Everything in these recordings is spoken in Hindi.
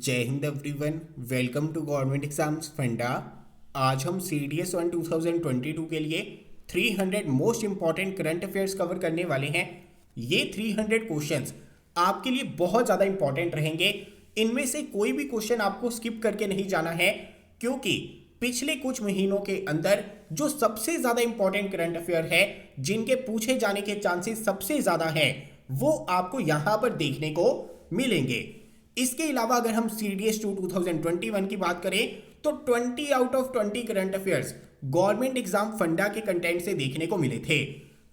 जय हिंद everyone. Welcome to government exams funda. आज हम CDS 1 2022 के लिए 300 most important current affairs cover करने वाले हैं। ये 300 क्वेश्चंस आपके लिए बहुत ज़्यादा इंपॉर्टेंट रहेंगे। इनमें से कोई भी क्वेश्चन आपको स्किप करके नहीं जाना है, क्योंकि पिछले कुछ महीनों के अंदर जो सबसे ज़्यादा इंपॉर्टेंट करंट अफेयर है, जिनके पूछे जाने के चांसेस सबसे ज़्यादा हैं, वो आपको यहाँ पर देखने को मिलेंगे। इसके अलावा अगर हम CDS 2 2021 की बात करें तो 20 out of 20 current affairs government exam फंडा के कंटेंट से देखने को मिले थे।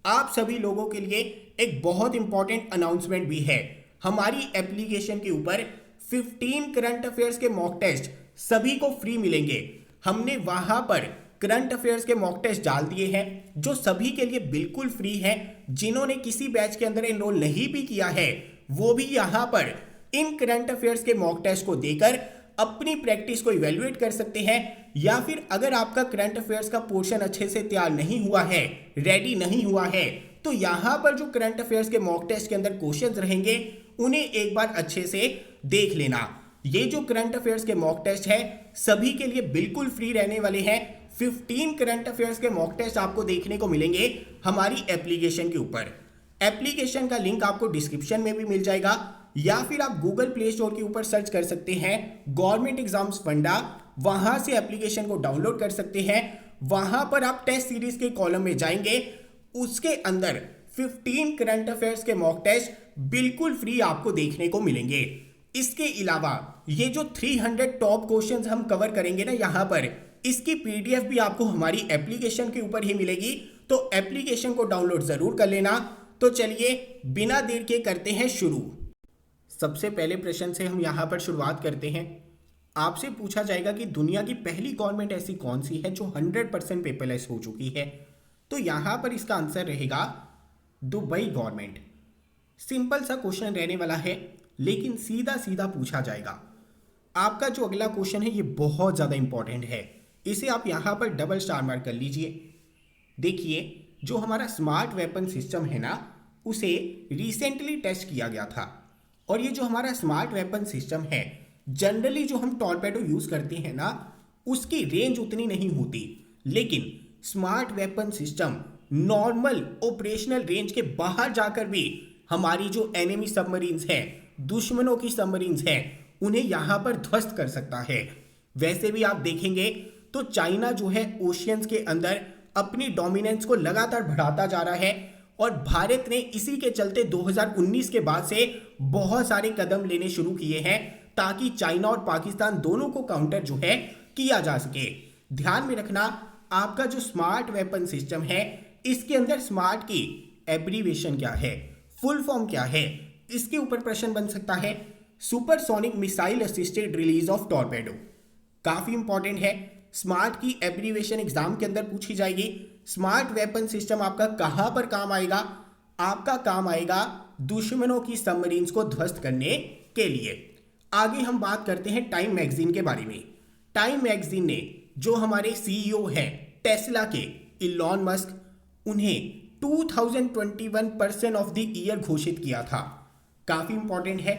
आप सभी लोगों के लिए एक बहुत इंपॉर्टेंट अनाउंसमेंट भी है। हमारी एप्लीकेशन के ऊपर 15 करंट अफेयर्स के मॉक टेस्ट सभी को फ्री मिलेंगे। हमने वहां पर करंट अफेयर्स के मॉक टेस्ट डाल दिए हैं जो सभी के लिए बिल्कुल फ्री है। जिन्होंने किसी बैच के अंदर एनरोल नहीं भी किया है, वो भी यहाँ पर इन करंट अफेयर्स के मॉक टेस्ट को देकर अपनी प्रैक्टिस को इवेल्युएट कर सकते हैं। या फिर अगर आपका करंट अफेयर्स का पोर्शन अच्छे से तैयार नहीं हुआ है, रेडी नहीं हुआ है, तो यहाँ पर जो करंट अफेयर्स के मॉक टेस्ट के अंदर क्वेश्चंस रहेंगे, उन्हें एक बार अच्छे से देख लेना। ये जो करंट अफेयर्स के मॉक टेस्ट है सभी के लिए बिल्कुल फ्री रहने वाले हैं। 15 करंट अफेयर्स के मॉक टेस्ट आपको देखने को मिलेंगे हमारी एप्लीकेशन के ऊपर। एप्लीकेशन का लिंक आपको डिस्क्रिप्शन में भी मिल जाएगा, या फिर आप गूगल प्ले स्टोर के ऊपर सर्च कर सकते हैं गवर्नमेंट एग्जाम्स फंडा। वहां से एप्लीकेशन को डाउनलोड कर सकते हैं। वहां पर आप टेस्ट सीरीज के कॉलम में जाएंगे, उसके अंदर 15 करंट अफेयर्स के मॉक टेस्ट बिल्कुल फ्री आपको देखने को मिलेंगे। इसके अलावा ये जो 300 टॉप क्वेश्चंस हम कवर करेंगे ना यहाँ पर, इसकी PDF भी आपको हमारी एप्लीकेशन के ऊपर ही मिलेगी, तो एप्लीकेशन को डाउनलोड जरूर कर लेना। तो चलिए बिना देर के करते हैं शुरू। सबसे पहले प्रश्न से हम यहाँ पर शुरुआत करते हैं। आपसे पूछा जाएगा कि दुनिया की पहली गवर्नमेंट ऐसी कौन सी है जो 100% पेपरलेस हो चुकी है। तो यहाँ पर इसका आंसर रहेगा दुबई गवर्नमेंट। सिंपल सा क्वेश्चन रहने वाला है, लेकिन सीधा सीधा पूछा जाएगा। आपका जो अगला क्वेश्चन है ये बहुत ज़्यादा इंपॉर्टेंट है, इसे आप यहाँ पर डबल स्टार मार्क कर लीजिए। देखिए, जो हमारा स्मार्ट वेपन सिस्टम है ना, उसे रिसेंटली टेस्ट किया गया था। और ये जो हमारा स्मार्ट वेपन सिस्टम है, जनरली जो हम टॉर्पेडो यूज करते हैं ना, उसकी रेंज उतनी नहीं होती, लेकिन smart weapon system normal operational range के बाहर जाकर भी हमारी जो एनिमी सबमरीन्स हैं, दुश्मनों की सबमरीन्स हैं, उन्हें यहां पर ध्वस्त कर सकता है। वैसे भी आप देखेंगे तो चाइना जो है ओशियंस के अंदर अपनी डोमिनेंस को लगातार बढ़ाता जा रहा है, और भारत ने इसी के चलते 2019 के बाद से बहुत सारे कदम लेने शुरू किए हैं ताकि चाइना और पाकिस्तान दोनों को काउंटर जो है किया जा सके। ध्यान में रखना, आपका जो स्मार्ट वेपन सिस्टम है, इसके अंदर स्मार्ट की एब्रीविएशन क्या है, फुल फॉर्म क्या है, इसके ऊपर प्रश्न बन सकता है। Supersonic missile assisted release of torpedo काफी इंपॉर्टेंट है। स्मार्ट की एब्रीविएशन एग्जाम के अंदर पूछी जाएगी। स्मार्ट वेपन सिस्टम आपका कहां पर काम आएगा? आपका काम आएगा दुश्मनों की सबमरीन्स को ध्वस्त करने के लिए। आगे हम बात करते हैं टाइम मैगजीन के बारे में। टाइम मैगजीन ने जो हमारे CEO है टेस्ला के इलॉन मस्क, उन्हें 2021 पर्सन ऑफ द ईयर घोषित किया था। काफी इंपॉर्टेंट है,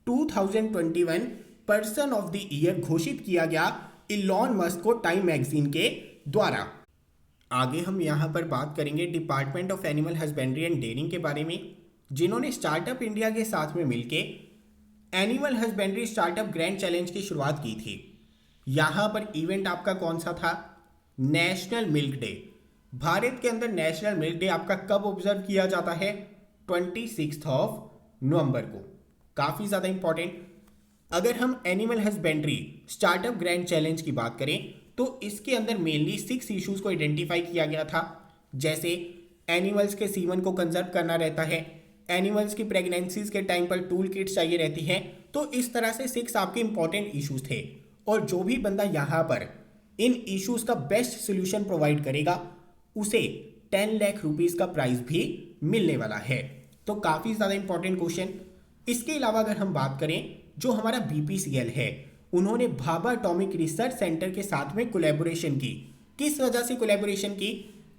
2021 पर्सन ऑफ द ईयर घोषित किया गया इलॉन मस्क को टाइम मैगजीन के द्वारा। आगे हम यहाँ पर बात करेंगे department of animal husbandry and dairying के बारे में, जिन्होंने स्टार्टअप इंडिया के साथ में मिलके animal husbandry startup grand challenge की शुरुआत की थी। यहाँ पर इवेंट आपका कौन सा था? National milk day. भारत के अंदर नेशनल मिल्क डे आपका कब ऑब्जर्व किया जाता है? 26 नवंबर को। काफ़ी ज़्यादा इंपॉर्टेंट। अगर हम animal husbandry startup grand challenge की बात करें तो इसके अंदर मेनली 6 इश्यूज को आइडेंटिफाई किया गया था, जैसे एनिमल्स के सीमन को कंजर्व करना रहता है, एनिमल्स की प्रेगनेंसीज के टाइम पर टूल किट्स चाहिए रहती हैं। तो इस तरह से 6 आपके इंपॉर्टेंट इश्यूज थे, और जो भी बंदा यहाँ पर इन इश्यूज का बेस्ट सोल्यूशन प्रोवाइड करेगा उसे 10 लाख रुपीज़ का प्राइज भी मिलने वाला है। तो काफ़ी ज़्यादा इंपॉर्टेंट क्वेश्चन। इसके अलावा अगर हम बात करें, जो हमारा BPCL है, उन्होंने भाभा एटॉमिक रिसर्च सेंटर के साथ में कोलैबोरेशन की। किस वजह से कोलैबोरेशन की?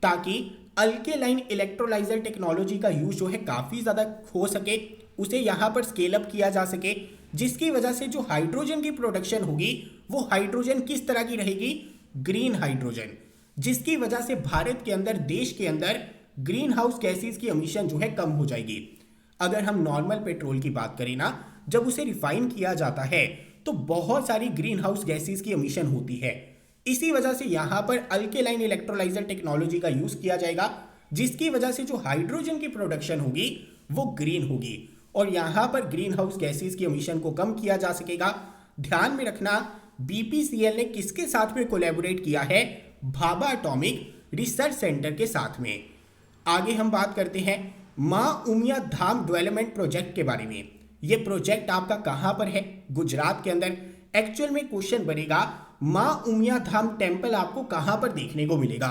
ताकि अल्केलाइन इलेक्ट्रोलाइजर टेक्नोलॉजी का यूज जो है काफ़ी ज़्यादा हो सके, उसे यहाँ पर स्केल अप किया जा सके। जिसकी वजह से जो हाइड्रोजन की प्रोडक्शन होगी वो हाइड्रोजन किस तरह की रहेगी, ग्रीन हाइड्रोजन, जिसकी वजह से भारत के अंदर, देश के अंदर ग्रीन हाउस गैसेज की एमिशन जो है कम हो जाएगी। अगर हम नॉर्मल पेट्रोल की बात करें ना, जब उसे रिफाइन किया जाता है तो बहुत सारी ग्रीन हाउस गैसेज की एमिशन होती है। इसी वजह से यहाँ पर अल्केलाइन इलेक्ट्रोलाइजर टेक्नोलॉजी का यूज किया जाएगा, जिसकी वजह से जो हाइड्रोजन की प्रोडक्शन होगी वो ग्रीन होगी और यहाँ पर ग्रीन हाउस गैसेज की एमिशन को कम किया जा सकेगा। ध्यान में रखना, बीपीसीएल ने किसके साथ में कोलैबोरेट किया है, भाभा एटॉमिक रिसर्च सेंटर के साथ में। आगे हम बात करते हैं मां उमिया धाम डेवलपमेंट प्रोजेक्ट के बारे में। ये प्रोजेक्ट आपका कहां पर है, गुजरात के अंदर। एक्चुअल में क्वेश्चन बनेगा मां उमिया धाम टेम्पल आपको कहां पर देखने को मिलेगा,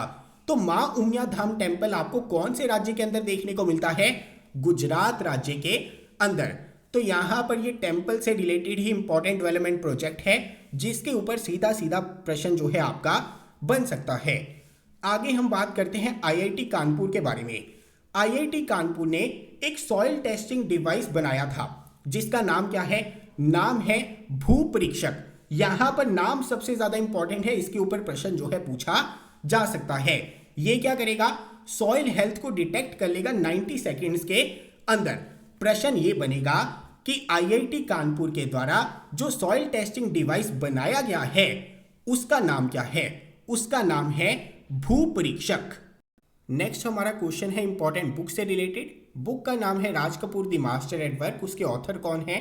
तो मां उमिया धाम टेम्पल आपको कौन से राज्य के अंदर देखने को मिलता है, गुजरात राज्य के अंदर। तो यहां पर ये टेम्पल से रिलेटेड ही इंपॉर्टेंट डेवलपमेंट प्रोजेक्ट है, जिसके ऊपर सीधा सीधा प्रश्न जो है आपका बन सकता है। आगे हम बात करते हैं आईआईटी कानपुर के बारे में। आईआईटी कानपुर ने एक सॉइल टेस्टिंग डिवाइस बनाया था, जिसका नाम क्या है, नाम है भूपरीक्षक। यहां पर नाम सबसे ज्यादा इंपॉर्टेंट है, इसके ऊपर प्रश्न जो है पूछा जा सकता है। ये क्या करेगा, सॉइल हेल्थ को डिटेक्ट कर लेगा 90 सेकेंड्स के अंदर। प्रश्न ये बनेगा कि आईआईटी कानपुर के द्वारा जो सॉइल टेस्टिंग डिवाइस बनाया गया है उसका नाम क्या है, उसका नाम है भूपरीक्षक। नेक्स्ट हमारा क्वेश्चन है इंपॉर्टेंट बुक से रिलेटेड। बुक का नाम है Raj Kapoor the master at work. उसके ऑथर कौन है,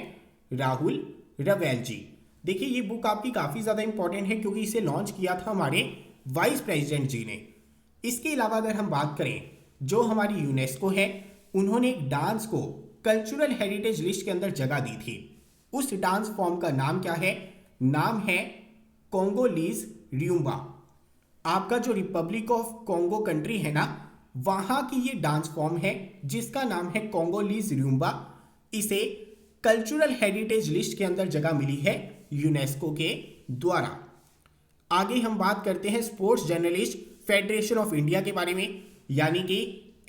राहुल रवेल जी। देखिए ये बुक आपकी काफ़ी ज़्यादा इंपॉर्टेंट है क्योंकि इसे लॉन्च किया था हमारे वाइस प्रेसिडेंट जी ने। इसके अलावा अगर हम बात करें, जो हमारी यूनेस्को है उन्होंने एक डांस को कल्चरल हेरिटेज लिस्ट के अंदर जगह दी थी। उस डांस फॉर्म का नाम क्या है, नाम है कोंगोलीज रियूम्बा। आपका जो रिपब्लिक ऑफ कोंगो कंट्री है ना, वहां की ये डांस फॉर्म है जिसका नाम है कोंगोलीज रियूम्बा। इसे कल्चरल हेरिटेज लिस्ट के अंदर जगह मिली है यूनेस्को के द्वारा। आगे हम बात करते हैं sports journalist federation of India के बारे में, यानी कि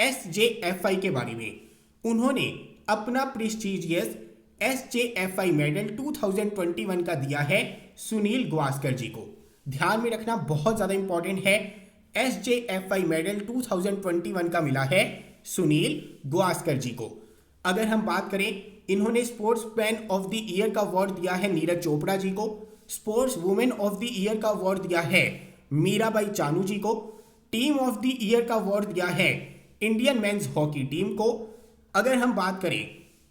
SJFI के बारे में। उन्होंने अपना प्रेस्टिजियस SJFI मेडल 2021 का दिया है सुनील गावस्कर जी को। ध्यान में रखना, बहुत ज्यादा इंपॉर्टेंट है। SJFI मेडल 2021 का मिला है सुनील गावस्कर जी को। अगर हम बात करें, इन्होंने sports man of the year का अवार्ड दिया है नीरज चोपड़ा जी को। Sports women of the year का अवार्ड दिया है मीराबाई चानू जी को। टीम ऑफ द ईयर का अवार्ड दिया है इंडियन मेंस हॉकी टीम को। अगर हम बात करें,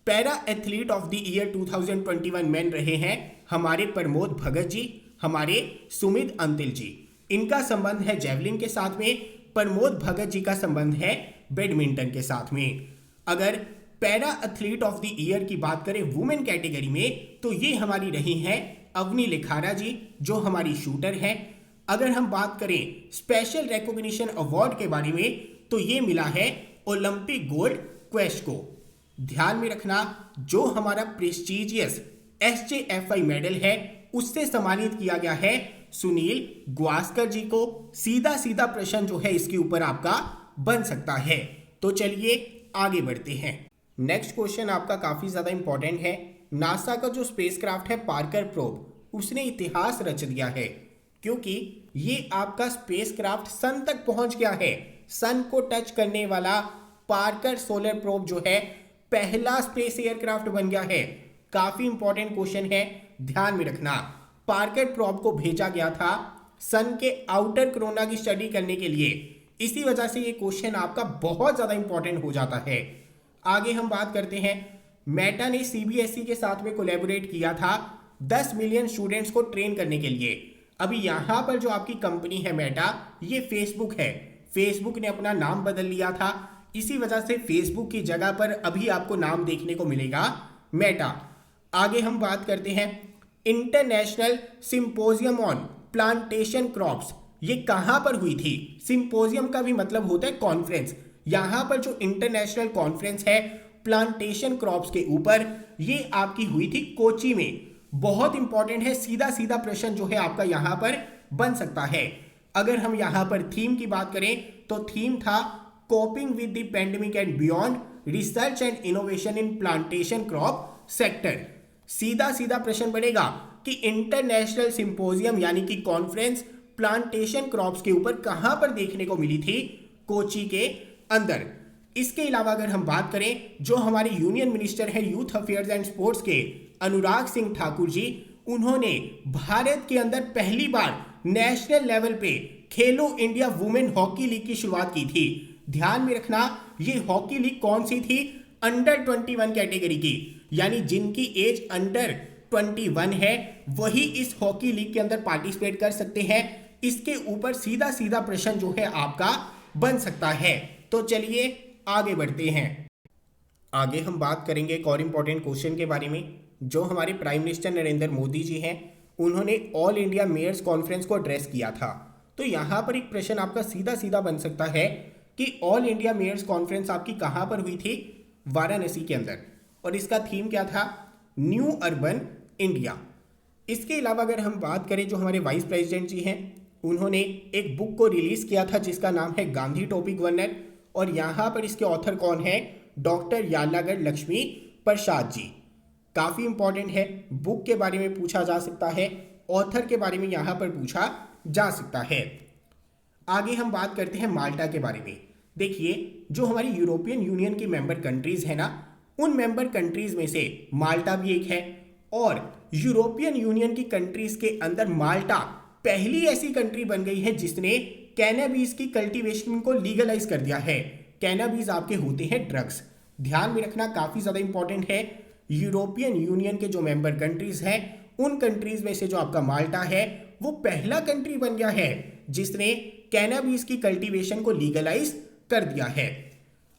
para athlete of the year 2021 main रहे हैं हमारे प्रमोद भगत जी, हमारे सुमित अंतिल जी। इनका संबंध है जेवलिन के साथ में, प्रमोद भगत जी का संबंध है बैडमिंटन के साथ में। अगर para athlete of the year की बात करें वुमेन कैटेगरी में, तो ये हमारी रही हैं अवनी लिखारा जी, जो हमारी शूटर हैं। अगर हम बात करें स्पेशल रिकॉग्निशन अवार्ड के बारे में, तो ये मिला है ओलंपिक गोल्ड क्वेस्ट को। ध्यान में रखना, जो हमारा प्रेस्टिजियस SJFI मेडल है उससे सम्मानित किया गया है सुनील गावस्कर जी को। सीधा सीधा प्रश्न जो है इसके ऊपर आपका बन सकता है। तो चलिए आगे बढ़ते हैं। नेक्स्ट क्वेश्चन आपका काफी ज्यादा इंपॉर्टेंट है। नासा का जो स्पेसक्राफ्ट है पार्कर प्रोब, उसने इतिहास रच दिया है क्योंकि ये आपका स्पेसक्राफ्ट सन तक पहुंच गया है। सन को टच करने वाला पार्कर सोलर प्रोब जो है पहला स्पेस एयरक्राफ्ट बन गया है। काफी इंपॉर्टेंट क्वेश्चन है, ध्यान में रखना। पार्कर प्रोब को भेजा गया था सन के आउटर कोरोना की स्टडी करने के लिए। इसी वजह से ये क्वेश्चन आपका बहुत ज्यादा इंपॉर्टेंट हो जाता है। आगे हम बात करते हैं, मेटा ने CBSE के साथ में कोलैबोरेट किया था 10 मिलियन स्टूडेंट्स को ट्रेन करने के लिए। अभी यहाँ पर जो आपकी कंपनी है मेटा, ये फेसबुक है। फेसबुक ने अपना नाम बदल लिया था, इसी वजह से फेसबुक की जगह पर अभी आपको नाम देखने को मिलेगा मेटा। आगे हम बात करते हैं international symposium on plantation crops. ये कहां पर हुई थी? सिंपोजियम का भी मतलब होता है कॉन्फ्रेंस। यहां पर जो इंटरनेशनल कॉन्फ्रेंस है प्लांटेशन क्रॉप्स के ऊपर, ये आपकी हुई थी कोची में। बहुत इंपॉर्टेंट है, सीधा सीधा प्रश्न जो है आपका यहां पर बन सकता है। अगर हम यहां पर थीम की बात करें तो थीम था coping with the pandemic and beyond, research and innovation in plantation crop sector. सीधा सीधा प्रश्न बनेगा कि इंटरनेशनल सिंपोजियम यानी कि कॉन्फ्रेंस प्लांटेशन क्रॉप्स के ऊपर कहां पर देखने को मिली थी? कोची के अंदर। इसके अलावा अगर हम बात करें, जो हमारे यूनियन मिनिस्टर हैं यूथ अफेयर्स एंड स्पोर्ट्स के अनुराग सिंह ठाकुर जी, उन्होंने भारत के अंदर पहली बार नेशनल लेवल पे खेलो इंडिया वुमेन हॉकी लीग की शुरुआत की थी। ध्यान में रखना, ये हॉकी लीग कौन सी थी? अंडर 21 कैटेगरी की, यानी जिनकी एज अंडर 21 है वही इस हॉकी लीग के अंदर पार्टिसिपेट कर सकते हैं। इसके ऊपर सीधा सीधा प्रश्न जो है आपका बन सकता है। तो चलिए आगे बढ़ते हैं। आगे हम बात करेंगे एक और इम्पॉर्टेंट क्वेश्चन के बारे में। जो हमारे प्राइम मिनिस्टर नरेंद्र मोदी जी हैं, उन्होंने ऑल इंडिया मेयर्स कॉन्फ्रेंस को एड्रेस किया था। तो यहाँ पर एक प्रश्न आपका सीधा सीधा बन सकता है कि ऑल इंडिया मेयर्स कॉन्फ्रेंस आपकी कहाँ पर हुई थी? वाराणसी के अंदर। और इसका थीम क्या था? New urban India. इसके अलावा अगर हम बात करें, जो हमारे वाइस प्रेसिडेंट जी हैं, उन्होंने एक बुक को रिलीज किया था जिसका नाम है गांधी टॉपिक वर्नर। और यहाँ पर इसके ऑथर कौन है? डॉक्टर यार्लागढ़ लक्ष्मी प्रसाद जी। काफ़ी इंपॉर्टेंट है, बुक के बारे में पूछा जा सकता है, ऑथर के बारे में यहाँ पर पूछा जा सकता है। आगे हम बात करते हैं माल्टा के बारे में। देखिए, जो हमारी यूरोपियन यूनियन की मेंबर कंट्रीज है ना, उन मेंबर कंट्रीज में से माल्टा भी एक है। और यूरोपियन यूनियन की कंट्रीज के अंदर माल्टा पहली ऐसी कंट्री बन गई है जिसने कैनाबीज की कल्टीवेशन को लीगलाइज कर दिया है। कैनाबीज आपके होते हैं ड्रग्स। ध्यान में रखना, काफी ज्यादा इंपॉर्टेंट है। यूरोपियन यूनियन के जो मेंबर कंट्रीज हैं, उन कंट्रीज में से जो आपका माल्टा है वो पहला कंट्री बन गया है जिसने कैनाबीज की कल्टीवेशन को लीगलाइज कर दिया है।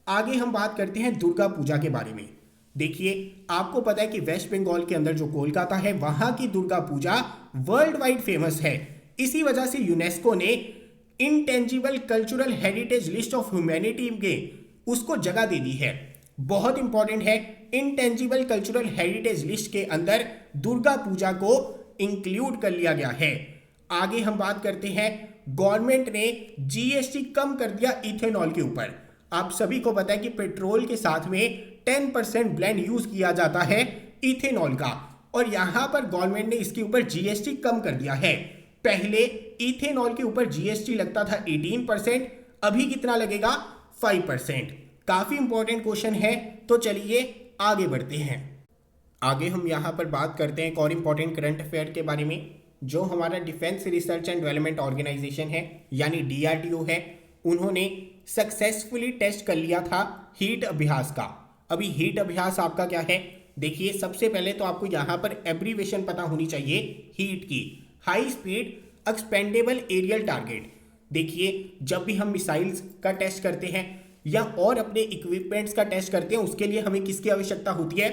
आगे हम बात करते हैं दुर्गा पूजा के बारे में। देखिए, आपको पता है कि वेस्ट बंगाल के अंदर जो कोलकाता है, वहां की Durga Puja world wide famous है। इसी वजह से यूनेस्को ने intangible cultural heritage list of humanity में उसको जगह दे दी है। बहुत इंपॉर्टेंट है, इंटेंजिबल कल्चरल हेरिटेज लिस्ट के अंदर दुर्गा पूजा को इंक्लूड कर लिया गया है। आगे हम बात करते हैं, गवर्नमेंट ने जीएसटी कम कर दिया इथेनॉल के ऊपर। आप सभी को पता है कि पेट्रोल के साथ में 10% ब्लेंड यूज किया जाता है इथेनॉल का, और यहां पर गवर्नमेंट ने इसके ऊपर जीएसटी कम कर दिया है। पहले इथेनॉल के ऊपर जीएसटी लगता था 18%, अभी कितना लगेगा? 5%। काफी इंपॉर्टेंट क्वेश्चन है। तो चलिए आगे बढ़ते हैं। आगे हम यहां पर बात करते हैं एक और इंपॉर्टेंट करंट अफेयर के बारे में। जो हमारा defence research and development organisation है, यानी डीआरडीओ है, उन्होंने सक्सेसफुली टेस्ट कर लिया था हीट अभ्यास का। अभी हीट अभ्यास आपका क्या है? देखिए, सबसे पहले तो आपको यहां पर एब्रीवेशन पता होनी चाहिए हीट की। High speed expendable aerial target. देखिए, जब भी हम मिसाइल्स का टेस्ट करते हैं या और अपने इक्विपमेंट्स का टेस्ट करते हैं, उसके लिए हमें किसकी आवश्यकता होती है?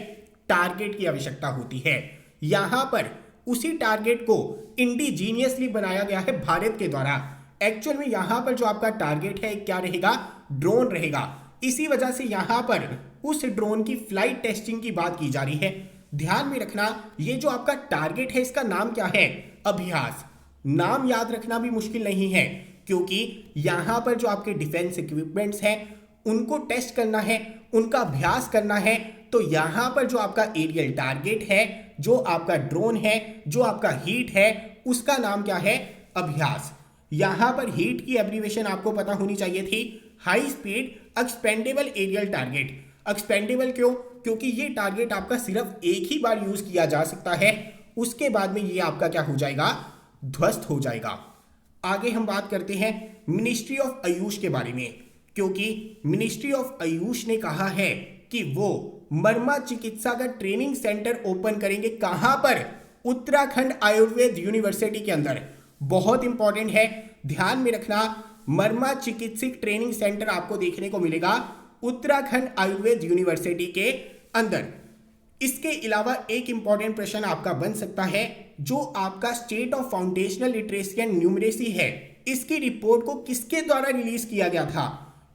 टारगेट की आवश्यकता होती है। यहां पर उसी टारगेट को इंडिजीनियसली बनाया गया है भारत के द्वारा। एक्चुअल में यहां पर जो आपका टारगेट है क्या रहेगा? ड्रोन रहेगा। इसी वजह से यहां पर उस ड्रोन की फ्लाइट टेस्टिंग की बात की जा रही है। ध्यान में रखना, ये जो आपका टारगेट है इसका नाम क्या है? अभ्यास। नाम याद रखना भी मुश्किल नहीं है, क्योंकि यहां पर जो आपके डिफेंस इक्विपमेंट्स हैं उनको टेस्ट करना है, उनका अभ्यास करना है। तो यहां पर जो आपका एरियल टारगेट है, जो आपका ड्रोन है, जो आपका हीट है, उसका नाम क्या है? अभ्यास। यहां पर हीट की एब्रीवेशन आपको पता होनी चाहिए थी, high speed expendable aerial target. Expendable क्यों? क्योंकि ये टारगेट आपका सिर्फ एक ही बार यूज किया जा सकता है, उसके बाद में ये आपका क्या हो जाएगा? ध्वस्त हो जाएगा। आगे हम बात करते हैं मिनिस्ट्री ऑफ आयुष के बारे में, क्योंकि मिनिस्ट्री ऑफ आयुष ने कहा है कि वो मर्मा चिकित्सा का ट्रेनिंग सेंटर ओपन करेंगे। कहां पर? उत्तराखंड आयुर्वेद यूनिवर्सिटी के अंदर। बहुत इंपॉर्टेंट है, ध्यान में रखना, मर्मा चिकित्सक ट्रेनिंग सेंटर आपको देखने को मिलेगा उत्तराखंड आयुर्वेद यूनिवर्सिटी के अंदर। इसके अलावा एक इंपॉर्टेंट प्रश्न आपका बन सकता है, जो आपका state of foundational literacy and numeracy है, इसकी रिपोर्ट को किसके द्वारा रिलीज किया गया था?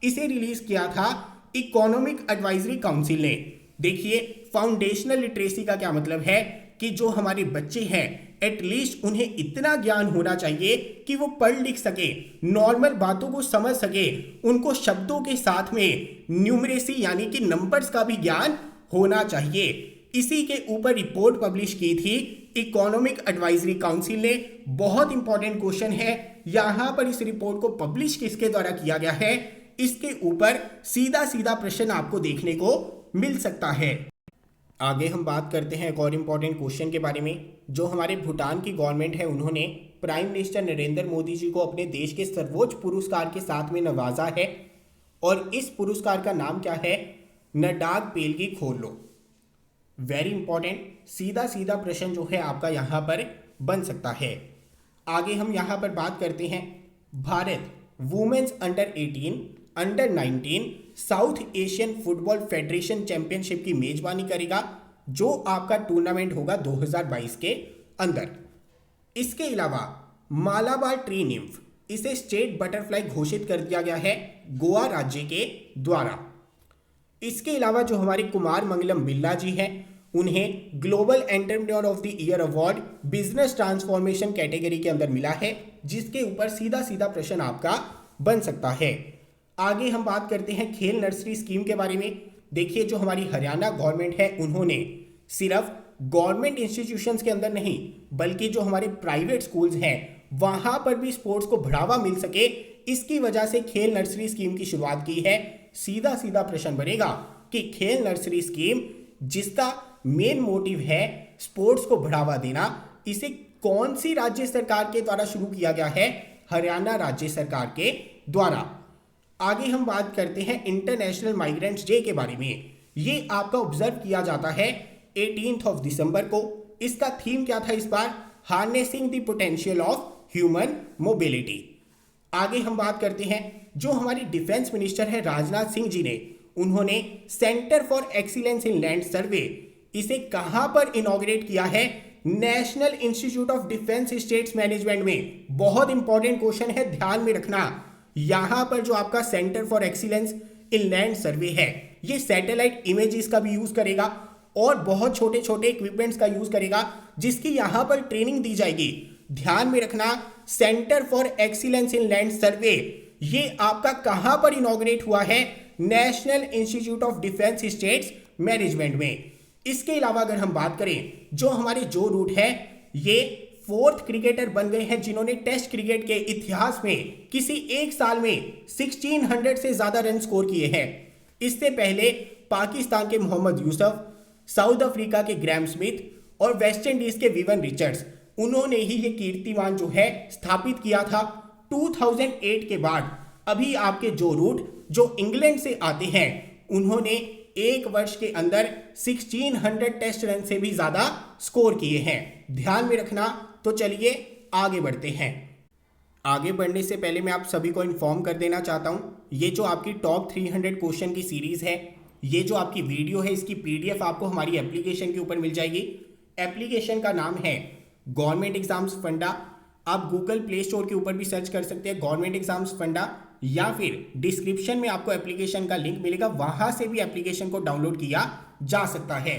इसे रिलीज किया था इकोनॉमिक एडवाइजरी काउंसिल ने। देखिए, फाउंडेशनल लिटरेसी का क्या मतलब है कि जो हमारे बच्चे हैं एटलीस्ट उन्हें इतना ज्ञान होना चाहिए कि वो पढ़ लिख सके, नॉर्मल बातों को समझ सके, उनको शब्दों के साथ में न्यूमरेसी यानी कि नंबर्स का भी ज्ञान होना चाहिए। इसी के ऊपर रिपोर्ट पब्लिश की थी इकोनॉमिक एडवाइजरी काउंसिल ने। बहुत इंपॉर्टेंट क्वेश्चन है, यहां पर इस रिपोर्ट को पब्लिश किसके द्वारा किया गया है, इसके ऊपर सीधा सीधा प्रश्न आपको देखने को मिल सकता है। आगे हम बात करते हैं एक और इम्पॉर्टेंट क्वेश्चन के बारे में। जो हमारे भूटान की गवर्नमेंट है, उन्होंने प्राइम मिनिस्टर नरेंद्र मोदी जी को अपने देश के सर्वोच्च पुरस्कार के साथ में नवाजा है, और इस पुरस्कार का नाम क्या है, नडाग पेलगी खोलो। वेरी इंपॉर्टेंट, सीधा सीधा प्रश्न जो है आपका यहाँ पर बन सकता है। आगे हम यहाँ पर बात करते हैं, Bharat women's under 18 under 19 South Asian Football Federation championship की मेजबानी करेगा, जो आपका टूर्नामेंट होगा 2022 के अंदर। इसके अलावा मालाबार ट्री निम्फ, इसे स्टेट बटरफ्लाई घोषित कर दिया गया है गोवा राज्य के द्वारा। इसके अलावा जो हमारे कुमार मंगलम बिरला जी हैं, उन्हें global entrepreneur of the year award business transformation category के अंदर मिला है, जिसके ऊपर सीधा सीधा प्रश्न आपका बन सकता है। आगे हम बात करते हैं खेल नर्सरी स्कीम के बारे में। देखिए, जो हमारी हरियाणा गवर्नमेंट है, उन्होंने सिर्फ गवर्नमेंट इंस्टीट्यूशंस के अंदर नहीं, बल्कि जो हमारे प्राइवेट स्कूल्स हैं वहां पर भी स्पोर्ट्स को बढ़ावा मिल सके, इसकी वजह से खेल नर्सरी स्कीम की शुरुआत की है। सीधा सीधा प्रश्न बनेगा कि खेल नर्सरी स्कीम, जिसका मेन मोटिव है स्पोर्ट्स को बढ़ावा देना, इसे कौन सी राज्य सरकार के द्वारा शुरू किया गया है, हरियाणा राज्य सरकार के द्वारा। आगे हम बात करते हैं इंटरनेशनल माइग्रेंट्स डे के बारे में। ये आपका ऑब्जर्व किया जाता है 18 दिसंबर को। इसका थीम क्या था इस बार, harnessing the potential of human mobility. आगे हम बात करते हैं, जो हमारी डिफेंस मिनिस्टर है राजनाथ सिंह जी ने, उन्होंने centre for excellence in land survey, इसे कहां पर इनॉग्रेट किया है, national institute of defence states management में। बहुत इंपॉर्टेंट क्वेश्चन है, ध्यान में रखना। यहां पर जो आपका centre for excellence in land survey है, ये सैटेलाइट इमेजेस का भी यूज करेगा और बहुत छोटे छोटे इक्विपमेंट्स का यूज करेगा, जिसकी यहां पर ट्रेनिंग दी जाएगी। ध्यान में रखना, centre for excellence in land survey ये आपका कहां पर इनॉग्रेट हुआ है, national institute of defence states management में। इसके अलावा अगर हम बात करें, जो हमारे जो रूट है, ये 4th क्रिकेटर बन गए हैं जिन्होंने टेस्ट क्रिकेट के इतिहास में किसी एक साल में 1600 से ज्यादा रन स्कोर किए हैं। इससे पहले पाकिस्तान के मोहम्मद यूसुफ, साउथ अफ्रीका के ग्रैम स्मिथ और वेस्ट इंडीज के विवन रिचर्ड्स, उन्होंने ही ये कीर्तिमान जो है स्थापित किया था। 2008 के बाद अभी आपके जो रूट जो इंग्लैंड से आते हैं, उन्होंने एक वर्ष के अंदर 1600 टेस्ट रन से भी ज्यादा स्कोर किए हैं। ध्यान में रखना। तो चलिए आगे बढ़ते हैं। आगे बढ़ने से पहले मैं आप सभी को इन्फॉर्म कर देना चाहता हूं, ये जो आपकी टॉप 300 क्वेश्चन की सीरीज है, ये जो आपकी वीडियो है, इसकी पीडीएफ आपको हमारी एप्लीकेशन के ऊपर मिल जाएगी। एप्लीकेशन का नाम है गवर्नमेंट एग्जाम्स फंडा। आप गूगल प्ले स्टोर के ऊपर भी सर्च कर सकते हैं गवर्नमेंट एग्जाम्स फंडा, या फिर डिस्क्रिप्शन में आपको एप्लीकेशन का लिंक मिलेगा, वहां से भी एप्लीकेशन को डाउनलोड किया जा सकता है।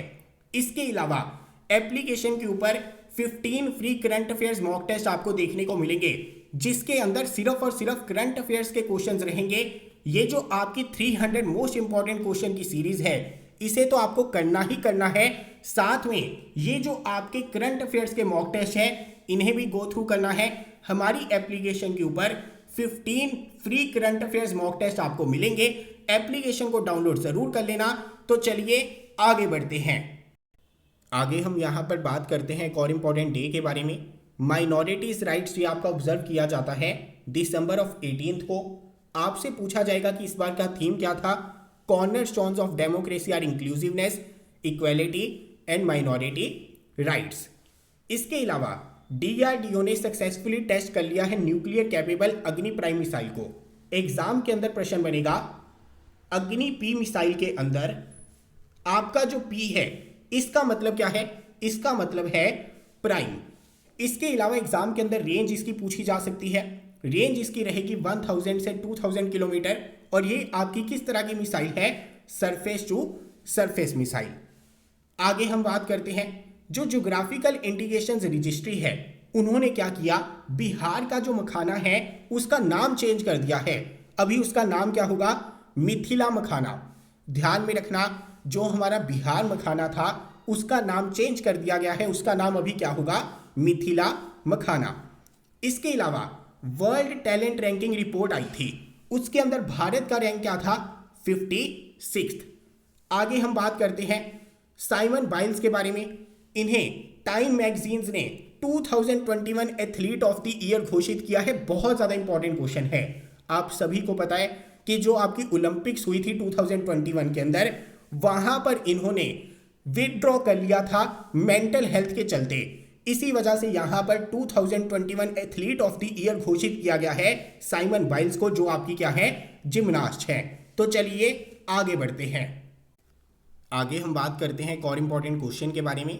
इसके अलावा एप्लीकेशन के ऊपर 15 free current affairs mock test आपको देखने को मिलेंगे, जिसके अंदर सिर्फ और सिर्फ करंट अफेयर्स के क्वेश्चंस रहेंगे। ये जो आपकी 300 मोस्ट इंपॉर्टेंट क्वेश्चन की सीरीज है, इसे तो आपको करना ही करना है, साथ में ये जो आपके करंट अफेयर्स के मॉक टेस्ट है, इन्हें भी गो थ्रू करना है। हमारी एप्लीकेशन के ऊपर 15 free current affairs mock test आपको मिलेंगे। एप्लीकेशन को डाउनलोड जरूर कर लेना। तो चलिए आगे बढ़ते हैं। आगे हम यहाँ पर बात करते हैं एक और इम्पॉर्टेंट डे के बारे में, माइनॉरिटीज राइट्स। ये आपका ऑब्जर्व किया जाता है दिसंबर 18 को। आपसे पूछा जाएगा कि इस बार का थीम क्या था, cornerstones of democracy are inclusiveness, equality and minority rights. इसके अलावा डीआरडीओ ने सक्सेसफुली टेस्ट कर लिया है nuclear capable Agni prime missile को। एग्जाम के अंदर प्रश्न बनेगा, अग्नि पी मिसाइल के अंदर आपका जो पी है, इसका मतलब क्या है, इसका मतलब है प्राइम। इसके अलावा एग्जाम के अंदर रेंज इसकी पूछी जा सकती है। रेंज इसकी रहेगी 1000 से 2000 किलोमीटर, और ये आपकी किस तरह की मिसाइल है, सरफेस टू सरफेस मिसाइल। आगे हम बात करते हैं, जो ज्योग्राफिकल इंडिकेशंस रजिस्ट्री है, उन्होंने क्या किया, बिहार का जो मखाना है उसका नाम चेंज कर दिया है। अभी उसका नाम क्या होगा, मिथिला मखाना। ध्यान में रखना, जो हमारा बिहार मखाना था उसका नाम चेंज कर दिया गया है, उसका नाम अभी क्या होगा, मिथिला मखाना। इसके अलावा वर्ल्ड टैलेंट रैंकिंग रिपोर्ट आई थी, उसके अंदर भारत का रैंक क्या था, 56। आगे हम बात करते हैं साइमन बाइल्स के बारे में। इन्हें टाइम मैगजीन्स ने 2021 एथलीट ऑफ द ईयर घोषित किया है। बहुत ज़्यादा इंपॉर्टेंट क्वेश्चन है। आप सभी को पता है कि जो आपकी ओलंपिक्स हुई थी 2021 के अंदर, वहां पर इन्होंने विदड्रॉ कर लिया था मेंटल हेल्थ के चलते। इसी वजह से यहां पर 2021 एथलीट ऑफ द ईयर घोषित किया गया है साइमन बाइल्स को, जो आपकी क्या है, जिम्नास्ट है। तो चलिए आगे बढ़ते हैं। आगे हम बात करते हैं एक और इंपॉर्टेंट क्वेश्चन के बारे में।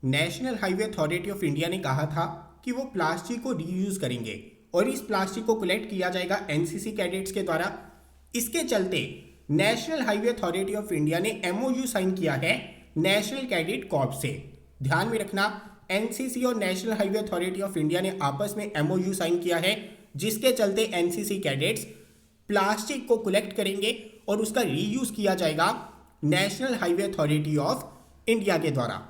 National highway authority of India ने कहा था कि वो प्लास्टिक को रीयूज करेंगे और इस प्लास्टिक को कलेक्ट किया जाएगा एनसीसी कैडेट्स के द्वारा। इसके चलते national highway authority of India ने एमओयू साइन किया है नेशनल कैडेट कॉर्प्स से। ध्यान में रखना, एनसीसी और national highway authority of India ने आपस में एमओयू साइन किया है, जिसके चलते एनसीसी कैडेट्स प्लास्टिक को कलेक्ट करेंगे और उसका रीयूज किया जाएगा national highway authority of India के द्वारा।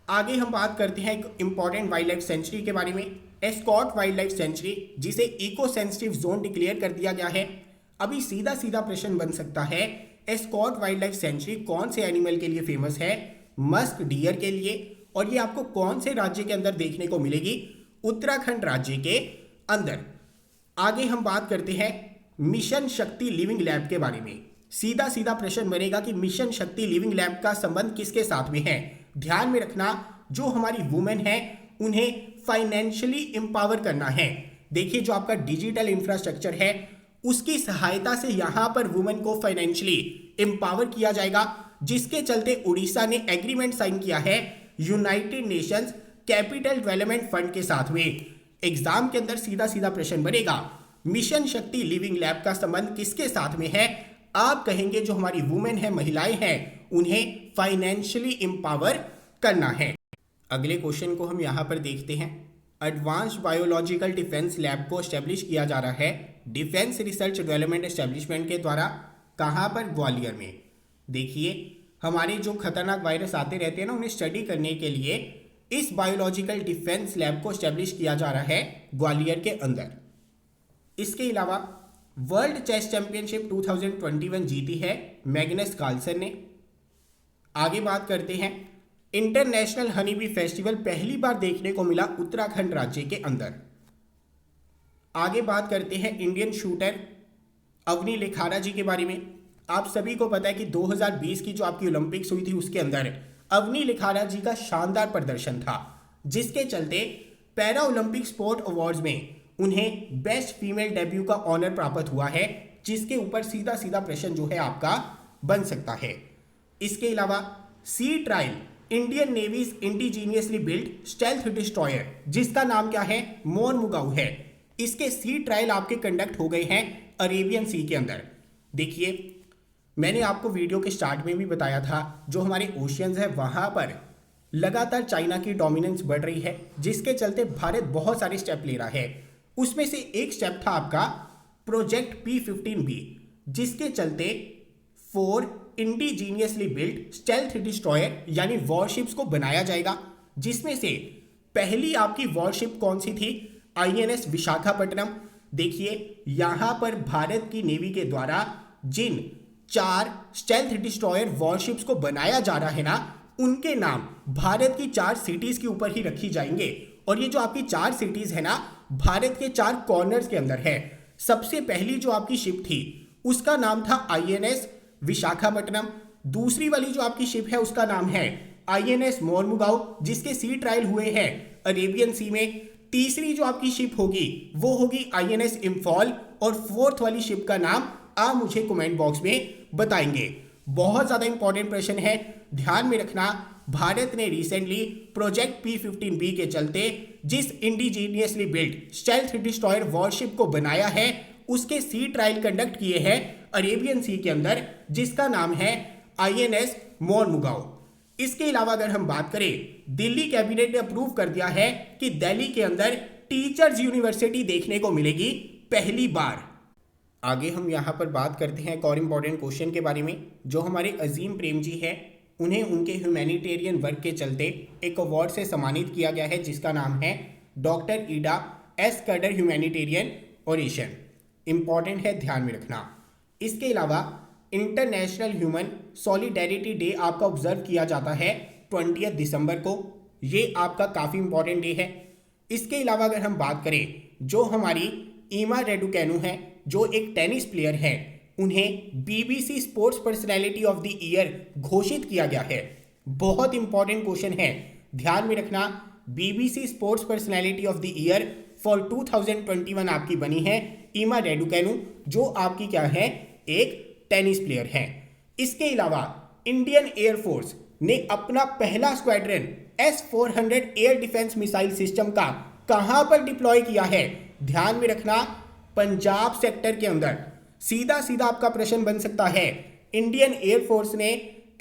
आगे हम बात करते हैं एक इंपॉर्टेंट वाइल्ड लाइफ सेंचुरी के बारे में, एस्कॉट वाइल्ड लाइफ सेंचुरी, जिसे इको सेंसिटिव जोन डिक्लेयर कर दिया गया है। अभी सीधा सीधा प्रश्न बन सकता है, एस्कॉट वाइल्ड लाइफ सेंचुरी कौन से एनिमल के लिए फेमस है, मस्क डियर के लिए, और ये आपको कौन से राज्य के अंदर देखने को मिलेगी, उत्तराखंड राज्य के अंदर। आगे हम बात करते हैं मिशन शक्ति लिविंग लैब के बारे में। सीधा सीधा प्रश्न बनेगा कि मिशन शक्ति लिविंग लैब का संबंध किसके साथ में है। ध्यान में रखना, जो हमारी वुमेन है उन्हें फाइनेंशियली एम्पावर करना है। देखिए, जो आपका डिजिटल इंफ्रास्ट्रक्चर है उसकी सहायता से यहां पर वुमेन को फाइनेंशियली एम्पावर किया जाएगा, जिसके चलते उड़ीसा ने एग्रीमेंट साइन किया है United Nations capital development fund के साथ में। एग्जाम के अंदर सीधा सीधा प्रश्न बनेगा, मिशन शक्ति लिविंग लैब का संबंध किसके साथ में है। आप कहेंगे जो हमारी वुमेन है, महिलाएं हैं, उन्हें फाइनेंशियली एम्पावर करना है। अगले क्वेश्चन को हम यहां पर देखते हैं। एडवांस्ड बायोलॉजिकल डिफेंस लैब को एस्टेब्लिश किया जा रहा है डिफेंस रिसर्च डेवलपमेंट एस्टेब्लिशमेंट के द्वारा। कहां पर, ग्वालियर में। देखिए, हमारे जो खतरनाक वायरस आते रहते हैं ना, उन्हें स्टडी करने के लिए इस बायोलॉजिकल डिफेंस लैब को एस्टेब्लिश किया जा रहा है ग्वालियर के अंदर। इसके अलावा वर्ल्ड चेस चैंपियनशिप 2021 जीती है मैग्नस कार्लसन ने। आगे बात करते हैं, इंटरनेशनल हनी बी फेस्टिवल पहली बार देखने को मिला उत्तराखंड राज्य के अंदर। आगे बात करते हैं इंडियन शूटर अवनी लेखारा जी के बारे में। आप सभी को पता है कि 2020 की जो आपकी ओलंपिक्स हुई थी उसके अंदर अवनी लेखारा जी का शानदार प्रदर्शन था, जिसके चलते पैरा ओलंपिक स्पोर्ट अवार्ड्स में उन्हें बेस्ट फीमेल डेब्यू का ऑनर प्राप्त हुआ है, जिसके ऊपर सीधा सीधा प्रश्न जो है आपका बन सकता है। इसके अलावा sea trial Indian navy's indigenously built stealth destroyer, जिसका नाम क्या है, मोरमुगाउ है। इसके सी ट्रायल आपके कंडक्ट हो गए हैं अरेबियन सी के अंदर। देखिए, मैंने आपको वीडियो के स्टार्ट में भी बताया था, जो हमारे ओशियंस है वहां पर लगातार चाइना की डोमिनेंस बढ़ रही है, जिसके चलते भारत बहुत सारे स्टेप ले रहा है। उसमें से एक स्टेप था आपका प्रोजेक्ट P15B, जिसके चलते 4 इंडिजीनियसली बिल्ट स्टेल्थ डिस्ट्रॉयर यानी वॉरशिप्स को बनाया जाएगा, जिसमें से पहली आपकी वॉरशिप कौन सी थी, INS विशाखापट्टनम। देखिए, यहां पर भारत की नेवी के द्वारा जिन 4 स्टेल्थ डिस्ट्रॉयर वॉरशिप्स को बनाया जा रहा है ना, उनके नाम भारत की 4 सिटीज के ऊपर ही रखी जाएंगे। और ये जो आपकी 4 सिटीज है ना, भारत के 4 कॉर्नर्स के अंदर है। सबसे पहली जो आपकी शिप थी उसका नाम था INS विशाखापट्टनम। दूसरी वाली जो आपकी शिप है उसका नाम है INS मोरमुगाउ, जिसके सी ट्रायल हुए हैं अरेबियन सी में। तीसरी जो आपकी शिप होगी वो होगी INS इम्फॉल, और 4th वाली शिप का नाम आप मुझे कमेंट बॉक्स में बताएंगे। बहुत ज्यादा इंपॉर्टेंट प्रश्न है, ध्यान में रखना। भारत ने रिसेंटली प्रोजेक्ट P15B के चलते जिस indigenously built stealth destroyer worship को बनाया है, उसके सी ट्रायल कंडक्ट किए हैं अरेबियन सी के अंदर, जिसका नाम है INS मोरमुगाउ। इसके अलावा अगर हम बात करें, दिल्ली कैबिनेट ने अप्रूव कर दिया है कि दिल्ली के अंदर टीचर्स यूनिवर्सिटी देखने को मिलेगी पहली बार। आगे हम यहाँ पर बात करते हैं एक और इम्पॉर्टेंट क्वेश्चन के बारे में, जो हमारे अजीम प्रेम जी है उन्हें उनके ह्यूमैनिटेरियन वर्क के चलते एक अवार्ड से सम्मानित किया गया है जिसका नाम है doctor Ida S Scudder humanitarian oration. Important है, ध्यान में रखना। इसके अलावा इंटरनेशनल ह्यूमन सॉलिडेरिटी डे आपका ऑब्जर्व किया जाता है 20 दिसंबर को। ये आपका काफ़ी इंपॉर्टेंट डे है। इसके अलावा अगर हम बात करें, जो हमारी ईमा रेडुकैनु है जो एक टेनिस प्लेयर है, उन्हें BBC sports personality of the year घोषित किया गया है। बहुत इंपॉर्टेंट क्वेश्चन है, ध्यान में रखना। BBC sports personality of the year for 2021 आपकी बनी है ईमा रेडुकैनु, जो आपकी क्या है, एक टेनिस प्लेयर है। इसके अलावा इंडियन एयरफोर्स ने अपना पहला squadron S-400 air defence missile system का कहां पर डिप्लॉय किया है? ध्यान में रखना, पंजाब सेक्टर के अंदर। सीधा सीधा आपका प्रश्न बन सकता है, इंडियन एयरफोर्स ने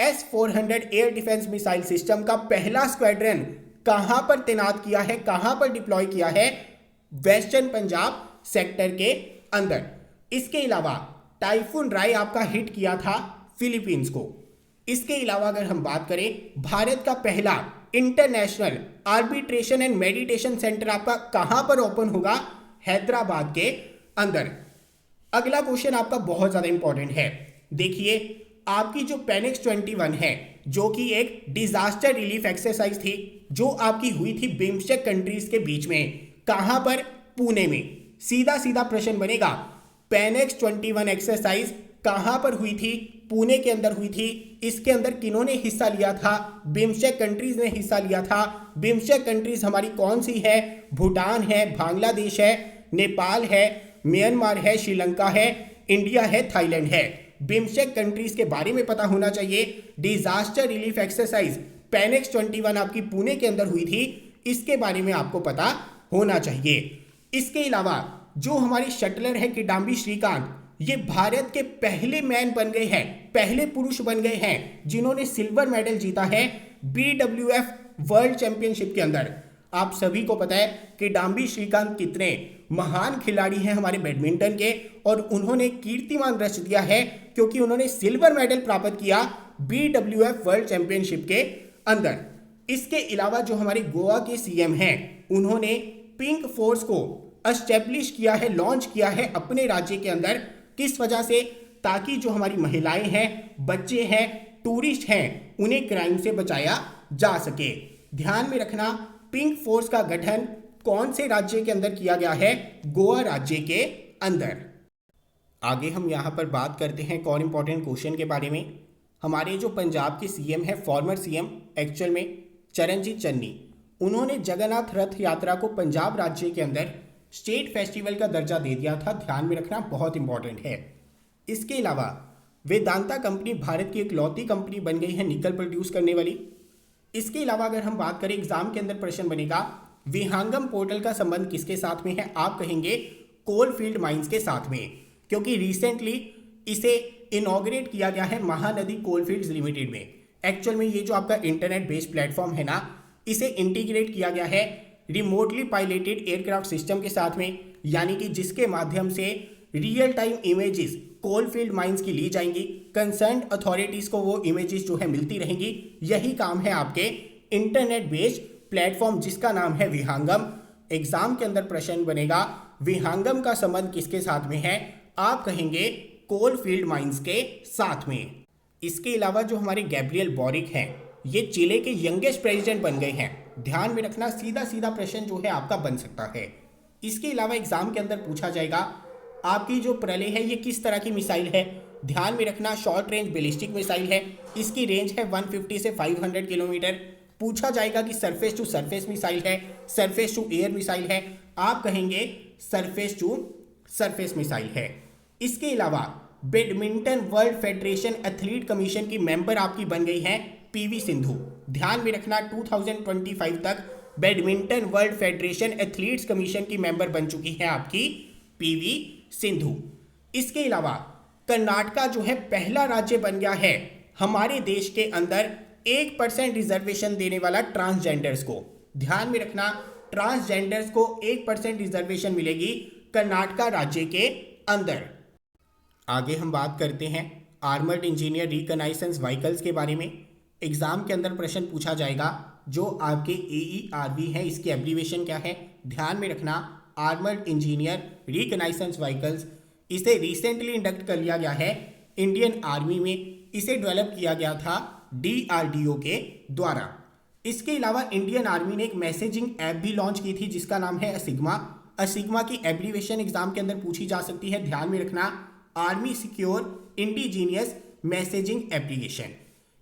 S-400 air defence missile system का पहला स्क्वाड्रन कहां पर तैनात किया है, कहां पर डिप्लॉय किया है? वेस्टर्न पंजाब सेक्टर के अंदर। इसके अलावा टाइफून राय आपका हिट किया था फिलीपींस को। इसके अलावा अगर हम बात करें, भारत का पहला international arbitration and meditation centre आपका कहां पर ओपन होगा? हैदराबाद के अंदर। अगला क्वेश्चन आपका बहुत ज्यादा इंपॉर्टेंट है। देखिए, आपकी जो पेनिक्स 21 है, जो कि एक डिजास्टर रिलीफ एक्सरसाइज थी, जो आपकी हुई थी बिम्स्टेक कंट्रीज के बीच में, कहां पर? पुणे में। सीधा सीधा प्रश्न बनेगा, पेनिक्स 21 एक्सरसाइज कहां पर हुई थी? पुणे के अंदर हुई थी। इसके अंदर किन्होंने हिस्सा लिया था? बिम्स्टेक कंट्रीज ने हिस्सा लिया था। बिम्स्टेक कंट्रीज हमारी कौन सी है? भूटान है, बांग्लादेश है, नेपाल है, म्यांमार है, श्रीलंका है, इंडिया है, थाईलैंड है। बिम्स्टेक कंट्रीज के बारे में पता होना चाहिए। डिजास्टर रिलीफ एक्सरसाइज पेनिक्स 21 आपकी पुणे के अंदर हुई थी, इसके बारे में आपको पता होना चाहिए। इसके अलावा जो हमारी शटलर है किदाम्बी श्रीकांत, ये भारत के पहले मैन बन गए हैं, पहले पुरुष बन गए हैं जिन्होंने सिल्वर मेडल जीता है BWF वर्ल्ड चैंपियनशिप के अंदर। आप सभी को पता है किदाम्बी श्रीकांत कितने महान खिलाड़ी हैं हमारे बैडमिंटन के, और उन्होंने कीर्तिमान रच दिया है क्योंकि उन्होंने सिल्वर मेडल प्राप्त किया BWF वर्ल्ड चैंपियनशिप के अंदर। इसके अलावा जो हमारे गोवा के CM हैं, उन्होंने पिंक फोर्स को एस्टेब्लिश किया है, लॉन्च किया है अपने राज्य के अंदर। किस वजह से? ताकि जो हमारी महिलाएं हैं, बच्चे हैं, टूरिस्ट हैं, उन्हें क्राइम से बचाया जा सके। ध्यान में रखना, पिंक फोर्स का गठन कौन से राज्य के अंदर किया गया है? गोवा राज्य के अंदर। आगे हम यहां पर बात करते हैं एक और इंपॉर्टेंट क्वेश्चन के बारे में। हमारे जो पंजाब के CM है, फॉर्मर CM एक्चुअल में चरणजीत चन्नी, उन्होंने जगन्नाथ रथ यात्रा को पंजाब राज्य के अंदर स्टेट फेस्टिवल का दर्जा दे दिया था। ध्यान में रखना, बहुत इंपॉर्टेंट है। इसके अलावा वेदांता कंपनी भारत की इकलौती कंपनी बन गई है निकल प्रोड्यूस करने वाली। इसके अलावा अगर हम बात करें, एग्जाम के अंदर प्रश्न बनेगा, विहंगम पोर्टल का संबंध किसके साथ में है? आप कहेंगे कोल फील्ड माइंस के साथ में, क्योंकि रिसेंटली इसे इनॉग्रेट किया गया है महानदी कोलफील्ड्स लिमिटेड में। एक्चुअल में ये जो आपका इंटरनेट बेस्ड प्लेटफॉर्म है ना, इसे इंटीग्रेट किया गया है रिमोटली पायलटेड एयरक्राफ्ट सिस्टम के साथ में, यानी कि जिसके माध्यम से real time images coalfield mines की ली जाएंगी, कंसर्न अथॉरिटीज को वो इमेजेस जो है मिलती रहेंगी। यही काम है आपके इंटरनेट बेस्ड प्लेटफॉर्म जिसका नाम है विहंगम। एग्जाम के अंदर प्रश्न बनेगा, विहंगम का संबंध किसके साथ में है? आप कहेंगे कोल फील्ड माइंस के साथ में। इसके अलावा जो हमारे गैब्रियल बोरिक हैं, ये चिले के यंगेस्ट प्रेसिडेंट बन गए हैं। ध्यान में रखना, सीधा सीधा प्रश्न जो है आपका बन सकता है। इसके अलावा एग्जाम के अंदर पूछा जाएगा, आपकी जो प्रलय है ये किस तरह की मिसाइल है? ध्यान में रखना, शॉर्ट रेंज बैलिस्टिक मिसाइल है। इसकी रेंज है 150 से 500 किलोमीटर। पूछा जाएगा कि सरफेस टू सरफेस मिसाइल है, सरफेस टू एयर मिसाइल है। आप कहेंगे सरफेस टू सरफेस मिसाइल है। इसके अलावा badminton world federation athlete commission की मेंबर आपकी बन गई हैं PV सिंधु। ध्यान में रखना, 2025 तक badminton world federation athletes commission की मेंबर बन चुकी है आपकी PV सिंधु। इसके अलावा कर्नाटका जो है पहला राज्य बन गया है हमारे देश के अंदर 1% रिजर्वेशन देने वाला ट्रांसजेंडर्स को। ध्यान में रखना, ट्रांसजेंडर्स को 1% रिजर्वेशन मिलेगी कर्नाटका राज्य के अंदर। आगे हम बात करते हैं आर्मर्ड इंजीनियर रिकनाइसेंस व्हीकल्स के बारे में। एग्जाम के अंदर प्रश्न पूछा जाएगा। जो आपके AERV है इसकी एब्रीवेशन क्या है, ध्यान में रखना आर्मर्ड इंजीनियर रिकनाइसेंस व्हीकल्स। इसे रिसेंटली इंडक्ट कर लिया गया है इंडियन आर्मी में। इसे डेवलप किया गया था DRDO के द्वारा। इसके अलावा इंडियन आर्मी ने एक मैसेजिंग ऐप भी लॉन्च की थी जिसका नाम है असिग्मा। असिग्मा की एब्रीवेशन एग्जाम के अंदर पूछी जा सकती है, ध्यान में रखना army secure indigenous messaging application.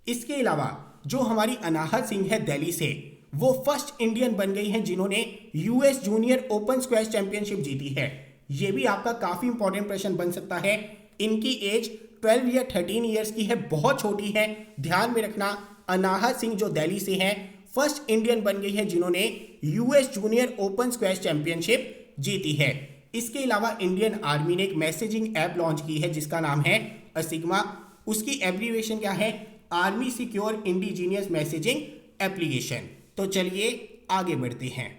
इसके अलावा जो हमारी अनाहत सिंह है दिल्ली से, वो फर्स्ट इंडियन बन गई हैं जिन्होंने US junior open squash championship जीती है। ये भी आपका काफी इंपॉर्टेंट प्रश्न बन सकता है। इनकी एज 12 या 13 ईयर्स की है, बहुत छोटी है। ध्यान में रखना अनाहत सिंह जो दिल्ली से है फर्स्ट इंडियन बन गई है जिन्होंने US junior open squash championship जीती है। इसके अलावा इंडियन आर्मी ने एक मैसेजिंग ऐप लॉन्च की है जिसका नाम है असिग्मा। उसकी एब्रीवेशन क्या है, army secure indigenous messaging application. तो चलिए आगे बढ़ते हैं।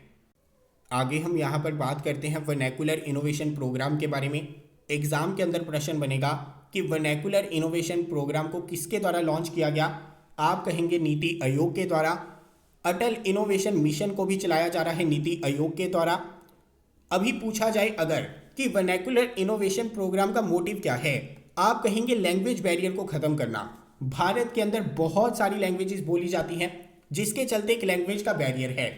आगे हम यहाँ पर बात करते हैं वर्नैकुलर इनोवेशन प्रोग्राम के बारे में। एग्जाम के अंदर प्रश्न बनेगा कि वर्नैकुलर इनोवेशन प्रोग्राम को किसके द्वारा लॉन्च किया गया। आप कहेंगे नीति आयोग के द्वारा। अटल इनोवेशन मिशन को भी चलाया जा रहा है नीति आयोग के द्वारा। अभी पूछा जाए अगर कि वर्नैकुलर इनोवेशन प्रोग्राम का मोटिव क्या है, आप कहेंगे लैंग्वेज बैरियर को खत्म करना। भारत के अंदर बहुत सारी लैंग्वेजेस बोली जाती हैं जिसके चलते एक लैंग्वेज का बैरियर है।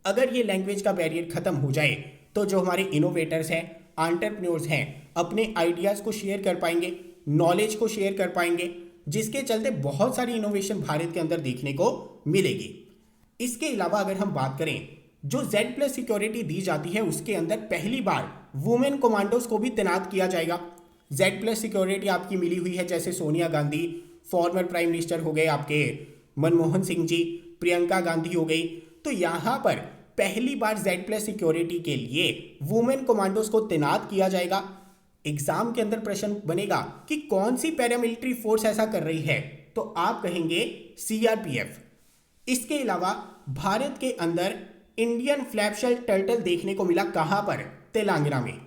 अगर ये लैंग्वेज का बैरियर खत्म हो जाए तो जो हमारे इनोवेटर्स हैं, एंटरप्रेन्योर्स हैं, अपने आइडियाज़ को शेयर कर पाएंगे, नॉलेज को शेयर कर पाएंगे, जिसके चलते बहुत सारी इनोवेशन भारत के अंदर देखने को मिलेगी। इसके अलावा अगर हम बात करें जो Z+ सिक्योरिटी दी जाती है उसके अंदर पहली बार वुमेन कमांडोज को भी तैनात किया जाएगा। Z+ सिक्योरिटी आपकी मिली हुई है जैसे Sonia Gandhi, former prime minister हो गए आपके मनमोहन सिंह जी, प्रियंका गांधी हो गई। तो यहाँ पर पहली बार Z+ सिक्योरिटी के लिए वुमेन कमांडोज को तैनात किया जाएगा। एग्जाम के अंदर प्रश्न बनेगा कि कौन सी पैरामिलिट्री फोर्स ऐसा कर रही है, तो आप कहेंगे CRPF। इसके अलावा भारत के अंदर इंडियन फ्लैपशेल टर्टल देखने को मिला कहां पर, तेलंगाना में।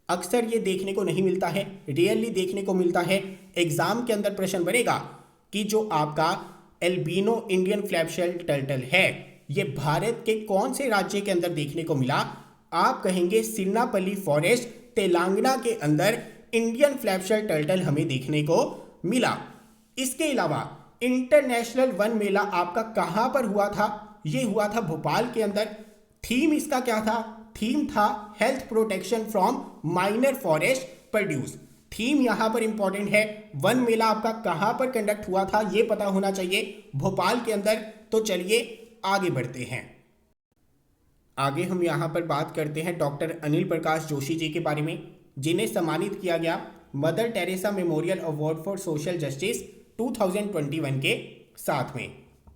अक्सर ये देखने को नहीं मिलता है, रेयरली देखने को मिलता है। एग्जाम के अंदर प्रश्न बनेगा कि जो आपका एल्बिनो इंडियन फ्लैपशेल टर्टल है ये भारत के कौन से राज्य के अंदर देखने को मिला, आप कहेंगे सिरनापल्ली फॉरेस्ट, तेलंगाना के अंदर इंडियन फ्लैपशेल टर्टल हमें देखने को मिला। इसके अलावा इंटरनेशनल वन मेला आपका कहां पर हुआ था, ये हुआ था भोपाल के अंदर। थीम इसका क्या था, थीम था health protection from minor forest produce. Theme यहां पर इंपॉर्टेंट है। वन मेला आपका कहां पर कंडक्ट हुआ था ये पता होना चाहिए, भोपाल के अंदर। तो चलिए आगे बढ़ते हैं। आगे हम यहां पर बात करते हैं डॉक्टर अनिल प्रकाश जोशी जी के बारे में, जिन्हें सम्मानित किया गया mother Teresa memorial award for social justice 2021 के साथ में।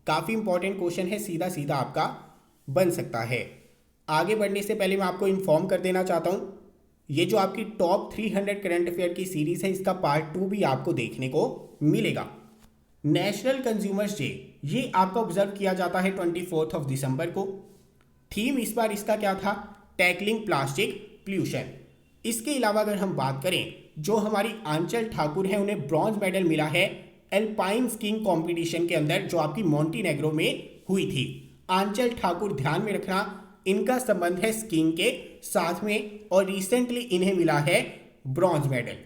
काफ़ी इंपॉर्टेंट क्वेश्चन है, सीधा सीधा आपका बन सकता है। आगे बढ़ने से पहले मैं आपको इन्फॉर्म कर देना चाहता हूँ, ये जो आपकी टॉप 300 करंट अफेयर की सीरीज़ है इसका पार्ट 2 भी आपको देखने को मिलेगा। नेशनल कंज्यूमर्स डे ये आपका ऑब्जर्व किया जाता है 24 दिसंबर को। थीम इस बार इसका क्या था, टैकलिंग प्लास्टिक प्ल्यूशन। इसके अलावा अगर हम बात करें जो हमारी आंचल ठाकुर है उन्हें ब्रॉन्ज मेडल मिला है एल्पाइन स्कीइंग कंपटीशन के अंदर जो आपकी मोंटेनेग्रो में हुई थी। आंचल ठाकुर ध्यान में रखना इनका संबंध है स्कीइंग के साथ में और रिसेंटली इन्हें मिला है ब्रॉन्ज मेडल।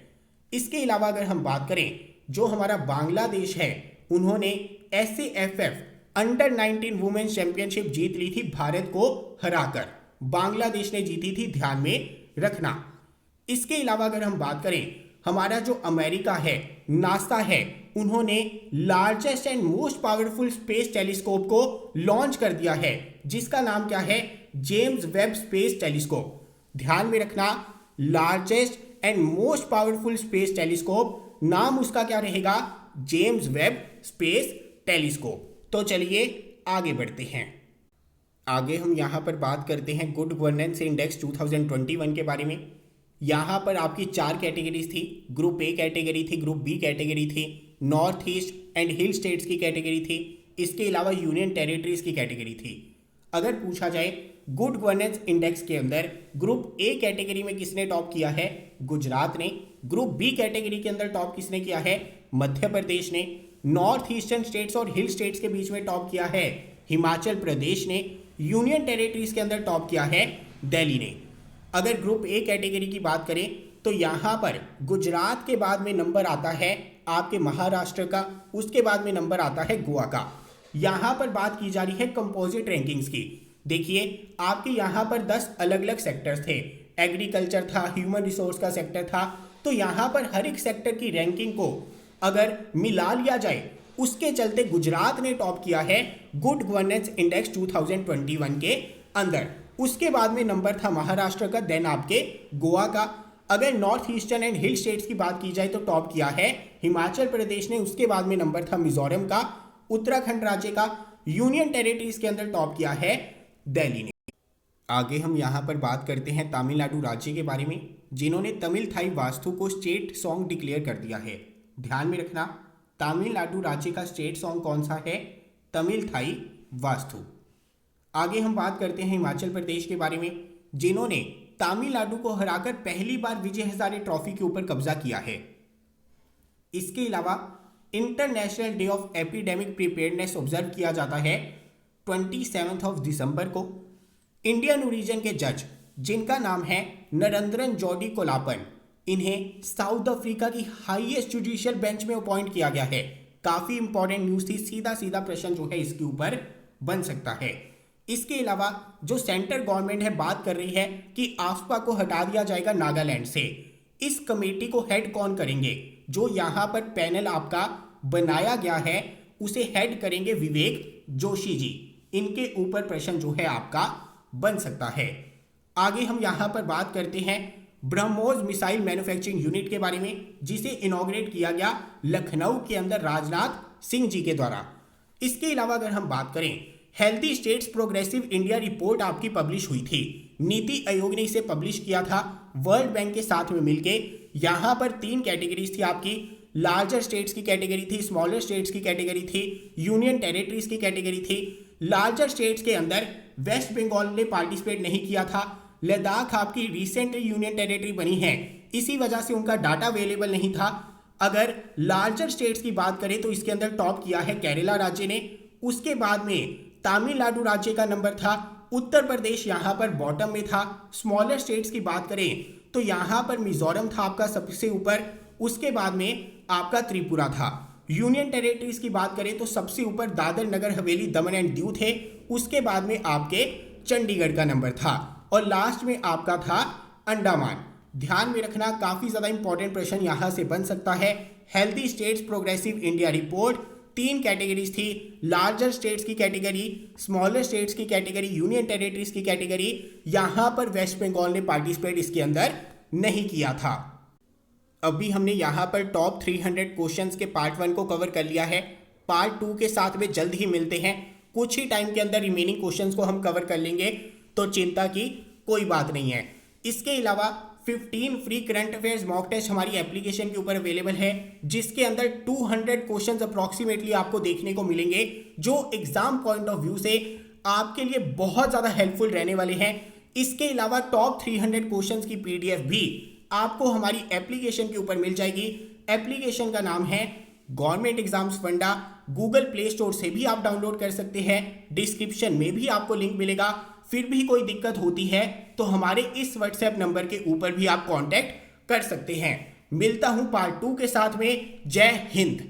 इसके अलावा अगर हम बात करें जो हमारा बांग्लादेश है उन्होंने SAFF अंडर 19 वुमेन्स चैंपियनशिप जीत ली थी भारत को हराकर। बांग्लादेश ने जीती थी, ध्यान में रखना। इसके अलावा अगर हम बात करें हमारा जो अमेरिका है नासा है उन्होंने largest and most powerful space telescope को लॉन्च कर दिया है जिसका नाम क्या है, जेम्स वेब स्पेस टेलीस्कोप। ध्यान में रखना largest and most powerful space telescope, नाम उसका क्या रहेगा, जेम्स वेब स्पेस टेलीस्कोप। तो चलिए आगे बढ़ते हैं। आगे हम यहाँ पर बात करते हैं गुड गवर्नेंस इंडेक्स 2021 के बारे में। यहाँ पर आपकी 4 कैटेगरीज थी, ग्रुप ए कैटेगरी थी, ग्रुप बी कैटेगरी थी, north east and hill states की कैटेगरी थी, इसके अलावा यूनियन टेरिटरीज की कैटेगरी थी। अगर पूछा जाए गुड गवर्नेंस इंडेक्स के अंदर ग्रुप ए कैटेगरी में किसने टॉप किया है, गुजरात ने। ग्रुप बी कैटेगरी के अंदर टॉप किसने किया है, मध्य प्रदेश ने। नॉर्थ ईस्टर्न स्टेट्स और हिल स्टेट्स के बीच में टॉप किया है हिमाचल प्रदेश ने। यूनियन टेरिटरीज के अंदर टॉप किया है दिल्ली ने। अगर ग्रुप ए कैटेगरी की बात करें तो यहाँ पर गुजरात के बाद में नंबर आता है आपके महाराष्ट्र का, उसके बाद में नंबर आता है गोवा का। यहाँ पर बात की जा रही है कंपोजिट रैंकिंग्स की। देखिए आपके यहाँ पर 10 अलग अलग सेक्टर्स थे, एग्रीकल्चर था, ह्यूमन रिसोर्स का सेक्टर था, तो यहाँ पर हर एक सेक्टर की रैंकिंग को अगर मिला लिया जाए उसके चलते गुजरात ने टॉप किया है गुड गवर्नेंस इंडेक्स 2021 के अंदर। उसके बाद में नंबर था महाराष्ट्र का, देन आपके गोवा का। अगर north eastern and hill states की बात की जाए तो टॉप किया है हिमाचल प्रदेश ने, उसके बाद में नंबर था मिजोरम का, उत्तराखंड राज्य का। यूनियन टेरिटरीज के अंदर टॉप किया है दिल्ली ने। आगे हम यहाँ पर बात करते हैं तमिलनाडु राज्य के बारे में, जिन्होंने तमिल थाई वास्तु को स्टेट सॉन्ग डिक्लेयर कर दिया है। ध्यान में रखना, तमिलनाडु राज्य का स्टेट सॉन्ग कौन सा है? तमिल थाई वास्तु। आगे हम बात करते हैं हिमाचल प्रदेश के बारे में, जिन्होंने तमिलनाडु को हराकर पहली बार विजय हजारे ट्रॉफी के ऊपर कब्जा किया है। इसके अलावा international day of epidemic preparedness observe किया जाता है 27 दिसंबर को। इंडियन ओरिजिन के जज जिनका नाम है नरेंद्रन जॉडी कोलापन, इन्हें साउथ अफ्रीका की हाईएस्ट जुडिशियल बेंच में अपॉइंट किया गया है। काफी इंपॉर्टेंट न्यूज थी, सीधा सीधा प्रश्न जो है इसके ऊपर बन सकता है। इसके अलावा जो सेंट्रल गवर्नमेंट है बात कर रही है कि आफ्पा को हटा दिया जाएगा नागालैंड से। इस कमेटी को हेड कौन करेंगे? जो यहाँ पर पैनल आपका बनाया गया है उसे हेड करेंगे विवेक जोशी जी। इनके ऊपर प्रश्न जो है आपका बन सकता है। आगे हम यहाँ पर बात करते हैं ब्रह्मोस मिसाइल मैन्युफैक्चरिंग यूनिट के बारे में, जिसे इनॉग्रेट किया गया लखनऊ के अंदर राजनाथ सिंह जी के द्वारा। इसके अलावा अगर हम बात करें, healthy states progressive India report आपकी पब्लिश हुई थी, नीति आयोग ने इसे पब्लिश किया था वर्ल्ड बैंक के साथ में मिलके। यहाँ पर 3 कैटेगरीज थी आपकी, लार्जर स्टेट्स की कैटेगरी थी, स्मॉलर स्टेट्स की कैटेगरी थी, यूनियन टेरिटरीज की कैटेगरी थी। लार्जर स्टेट्स के अंदर वेस्ट बंगाल ने पार्टिसिपेट नहीं किया था। लद्दाख आपकी रिसेंटली यूनियन टेरिटरी बनी है, इसी वजह से उनका डाटा अवेलेबल नहीं था। अगर लार्जर स्टेट्स की बात करें तो इसके अंदर टॉप किया है केरला राज्य ने, उसके बाद में तमिलनाडु राज्य का नंबर था, उत्तर प्रदेश यहाँ पर बॉटम में था। स्मॉलर स्टेट्स की बात करें तो यहाँ पर मिजोरम था आपका सबसे ऊपर, उसके बाद में आपका त्रिपुरा था। यूनियन टेरिटरीज की बात करें तो सबसे ऊपर दादर नगर हवेली दमन एंड दीव थे, उसके बाद में आपके चंडीगढ़ का नंबर था और लास्ट में आपका था अंडमान। ध्यान में रखना, काफी ज्यादा इंपॉर्टेंट प्रश्न यहां से बन सकता है। Healthy states progressive India report 3 categories थी, लार्जर स्टेट्स की कैटेगरी, स्मॉलर स्टेट्स की कैटेगरी, यूनियन टेरिटरीज की कैटेगरी। यहां पर वेस्ट बंगाल ने पार्टिसिपेट इसके अंदर नहीं किया था। अभी हमने यहाँ पर टॉप 300 क्वेश्चंस के पार्ट 1 को कवर कर लिया है। पार्ट 2 के साथ में जल्द ही मिलते हैं, कुछ ही टाइम के अंदर रिमेनिंग क्वेश्चंस को हम कवर कर लेंगे, तो चिंता की कोई बात नहीं है। इसके अलावा 15 free current affairs mock test हमारी एप्लीकेशन के ऊपर अवेलेबल है, जिसके अंदर 200 क्वेश्चंस अप्रॉक्सीमेटली आपको देखने को मिलेंगे, जो एग्जाम पॉइंट ऑफ व्यू से आपके लिए बहुत ज़्यादा हेल्पफुल रहने वाले हैं। इसके अलावा टॉप 300 क्वेश्चंस की PDF भी आपको हमारी एप्लीकेशन के ऊपर मिल जाएगी। एप्लीकेशन का नाम है गवर्नमेंट एग्जाम्स फंडा। गूगल प्ले स्टोर से भी आप डाउनलोड कर सकते हैं, डिस्क्रिप्शन में भी आपको लिंक मिलेगा। फिर भी कोई दिक्कत होती है तो हमारे इस व्हाट्सएप नंबर के ऊपर भी आप कांटेक्ट कर सकते हैं। मिलता हूं पार्ट 2 के साथ में। जय हिंद।